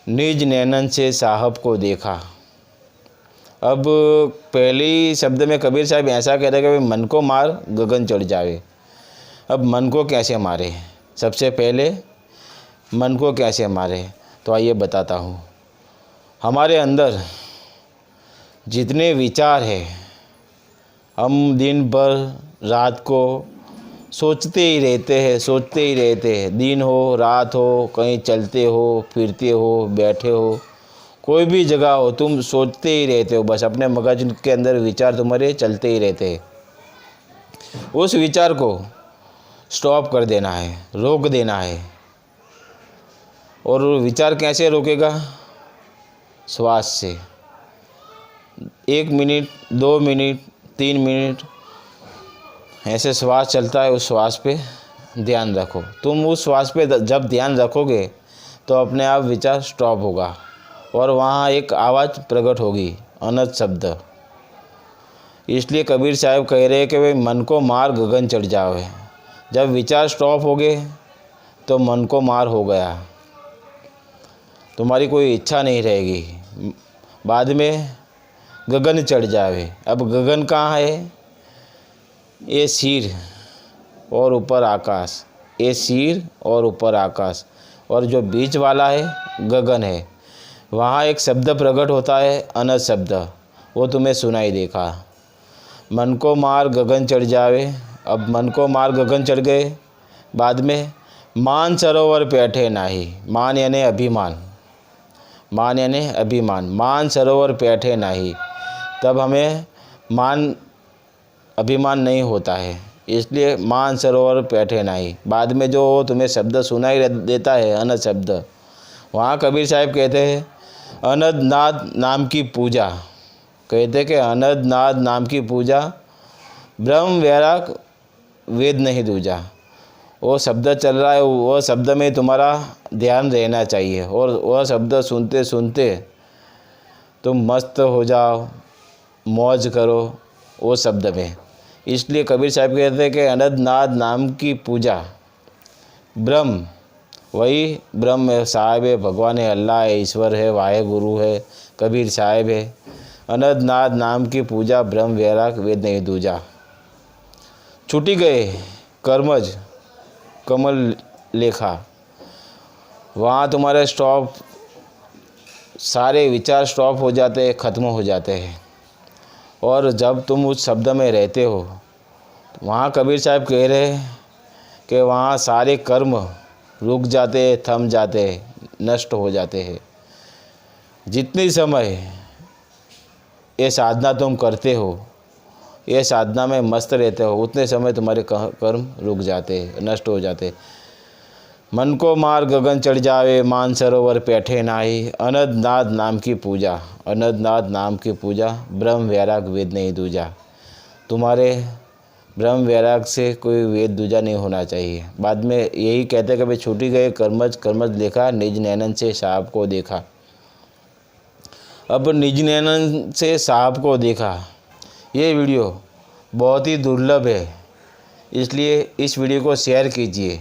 निज नैनन से साहब को देखा। अब पहले ही शब्द में कबीर साहब ऐसा कह रहे कि भाई मन को मार गगन चढ़ जावे। अब मन को कैसे मारे? सबसे पहले मन को कैसे मारे तो आइए बताता हूँ। हमारे अंदर जितने विचार हैं, हम दिन भर रात को सोचते ही रहते हैं। दिन हो रात हो, कहीं चलते हो फिरते हो बैठे हो, कोई भी जगह हो, तुम सोचते ही रहते हो। बस अपने मगज के अंदर विचार तुम्हारे चलते ही रहते हैं। उस विचार को स्टॉप कर देना है, रोक देना है। और विचार कैसे रोकेगा? श्वास से। 1 मिनट 2 मिनट 3 मिनट ऐसे श्वास चलता है, उस श्वास पे ध्यान रखो। तुम उस श्वास पे जब ध्यान रखोगे तो अपने आप विचार स्टॉप होगा और वहाँ एक आवाज़ प्रकट होगी, अनंत शब्द। इसलिए कबीर साहब कह रहे हैं कि भाई मन को मार गगन चढ़ जाओ। जब विचार स्टॉप हो गए तो मन को मार हो गया, तुम्हारी कोई इच्छा नहीं रहेगी। बाद में गगन चढ़ जावे। अब गगन कहाँ है? ये सिर और ऊपर आकाश, ये सिर और ऊपर आकाश, और जो बीच वाला है गगन है। वहाँ एक शब्द प्रकट होता है, अनंत शब्द, वो तुम्हें सुनाई देगा। मन को मार गगन चढ़ जावे। अब मन को मार गगन चढ़ गए, बाद में मान सरोवर बैठे नाही। मान यानी अभिमान, मान यानी अभिमान। मान सरोवर बैठे नाही, तब हमें मान अभिमान नहीं होता है। इसलिए मान सरोवर बैठे नाही। बाद में जो तुम्हें शब्द सुनाई देता है, अनंत शब्द, वहाँ कबीर साहब कहते हैं अनंत नाद नाम की पूजा। कहते कि अनंत नाद नाम की पूजा, ब्रह्म वैराग वेद नहीं दूजा। वो शब्द चल रहा है, वो शब्द में तुम्हारा ध्यान रहना चाहिए और वह शब्द सुनते सुनते तुम मस्त हो जाओ, मौज करो वो शब्द में। इसलिए कबीर साहब कहते हैं कि अनंत नाद नाम की पूजा, ब्रह्म वही ब्रह्म साहिब है, भगवान है, अल्लाह है, ईश्वर है, वाहे गुरु है, कबीर साहिब है। अनंत नाद नाम की पूजा, ब्रह्म वैराग वेद नहीं दूजा। छूटी गए कर्मज कमल लेखा। वहाँ तुम्हारे स्टॉप, सारे विचार स्टॉप हो जाते हैं, ख़त्म हो जाते हैं। और जब तुम उस शब्द में रहते हो, वहाँ कबीर साहब कह रहे हैं कि वहाँ सारे कर्म रुक जाते, थम जाते, नष्ट हो जाते हैं। जितनी समय ये साधना तुम करते हो, ये साधना में मस्त रहते हो, उतने समय तुम्हारे कर्म रुक जाते, नष्ट हो जाते। मन को मार गगन चढ़ जावे, मान सरोवर बैठे नाही। अनंत नाद नाम की पूजा, अनंत नाद नाम की पूजा, ब्रह्म वैराग वेद नहीं दूजा। तुम्हारे ब्रह्म वैराग से कोई वेद दूजा नहीं होना चाहिए। बाद में यही कहते कि भाई छूटी गए कर्मज कर्मज लेखा, निज नैनन से साहब को देखा। अब निज नैनन से साहब को देखा, ये वीडियो बहुत ही दुर्लभ है, इसलिए इस वीडियो को शेयर कीजिए।